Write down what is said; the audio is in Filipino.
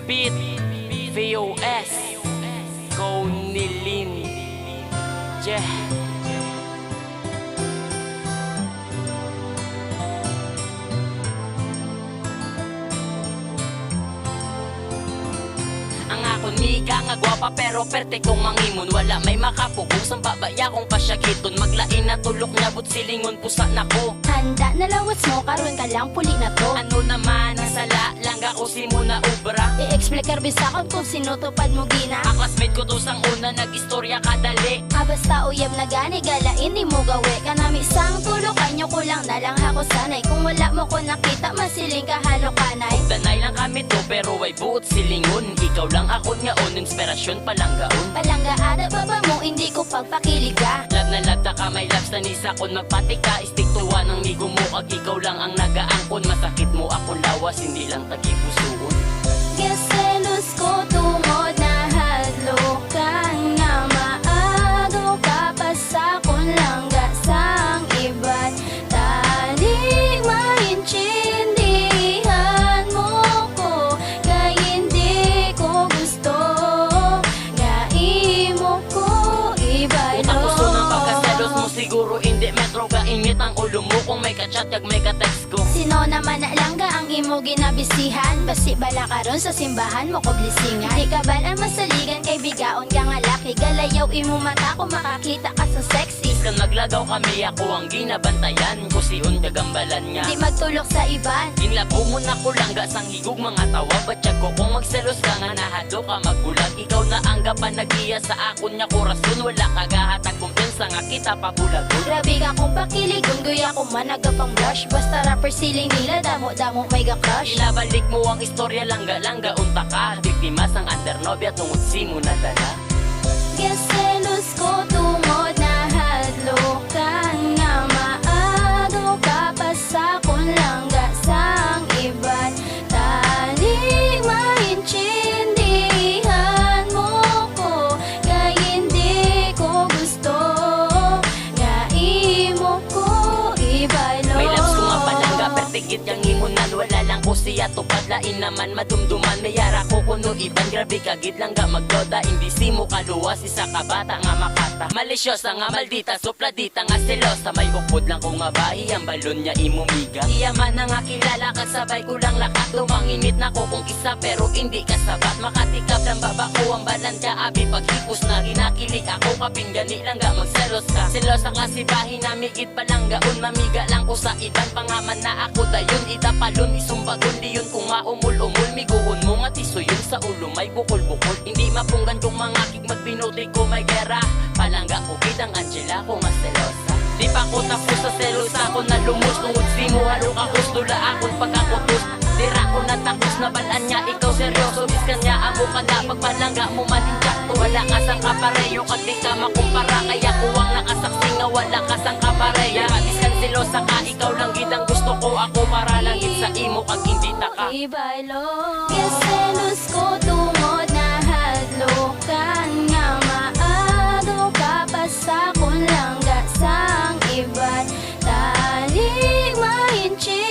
Beat VOS Konilin. Yeah. Ang akon mika nga gwapa pero perte kong mangimun. Wala may makapugos ang babaya kong pasyagiton. Maglain na tulok niya but silingon pusa na ko. Handa na lawats mo, karon ka lang puli na to. Ano naman ang sala lang ako si muna ubra. I-explicar bisakon kung sino tupad mo gina. Ang classmate ko to sang una nag-istorya kadali. Basta uyab na gani galain di mo gawi. Kanami sang tulok kanyo ko lang na lang ako sanay. Kung wala mo ko nakita masiling ka halo kanay. Danay lang kami to pero way buot silingon. Ikaw lang ako nga on, inspirasyon palang gaon. Palangga ada baba mo hindi ko pagpakiliga. Lab na lab ta ka may labs na nisa kon magpati ka. Istik tuwa ng migo mo ag ikaw lang ang nagaangkon. Masakit mo ako lawas hindi lang tagipusuon. Gaselos ko tungod na hadlokan nga maagaw ka pa sa kun langga sang iba't tanig maintindihan mo ko kay hindi ko gusto nga imo ko ibalo. Utang gusto ng pagkaselos mo siguro hindi metro ga init ang ulo mo kung may ka-chat kag may ka-text ko. Sino naman na langga ang imo ginabisihan? Basi bala karon sa simbahan mo ko blisingan. Di ka balan masaligan kay bigaon ka nga laki. Galayaw imo mata ko makakita ka sa sexy. Kan naglagaw kami ako ang ginabantayan. Kusiun kagambalan nga Di magtulok sa iban. ginlabo mo na ko lang sang higug mga tawa. Batsyag ko kung magselos ka nga nahado ka magbulag. Ikaw na ang gapanag-iya sa akon nga korason. Wala kagahatag kumpensa nga kita pabulagod. Grabe ka kung pakiligon guya ko managapang blush. Basta rapper siling nila damo-damo may ga-crush. Inabalik mo ang istorya langga-langga unta ka. Biktima sang undernobya tungod si mo nadala. Gaselos ko tungod na hadlokan nga maagaw ka pa sa kun langga sang iba't tanig maintindihan mo ko kay hindi ko gusto nga imo ko ibalo. May labs ko nga palangga pertigit yang imunan. Wala lang ko siya tupad lain naman madumduman. Mayara ko kuno iban grabe kagid lang ga magdoda. Imbisi mo kaluwas isa ka bata nga makata. Malisyosa nga maldita supladita nga selosa. May upod lang kong mabahi ang balon niya imumiga. Iya man na nga kilala kasabay ko lang lakat. Lumanginit na ko kung isa pero hindi kasabat. Makatikap lang baba ko ang balantya abi paghipos na ginakilig ako kapinggani lang ga magselos ka. Selosa klase bahi na migit palang gaon. Mamiga lang ko sa iban pangaman na ako dayon. Itapalon isumbagon diyon kung maumul-umul. Miguhon mo nga tisuyon sa ulo may bukol-bukol. Hindi mapunggan kung mga kig magbinuti ko may gera. Palangga ko kitang Angela ko nga selosa. Di pa ko tapos sa selosa ko na lumos. Tungod si mo halo ka dula akong pagkakutos. Tira ko na tapos na balaan niya ikaw seryoso. Bis kanya amo ka na pagpalangga mo maninja. Wala ka sang kapareyo kag di ka makumpara. Kaya kuwang nakasaksi nga wala ka sang kapareya. Bis kan selosa ka ikaw lang gidang gusto ko. Ako para lang gid sa imo kag hindi ta ka. Ibalo. Gaselos ko tungod na hadlokan nga maagaw ka pa sa kun langga sang iba't tanig maintindihan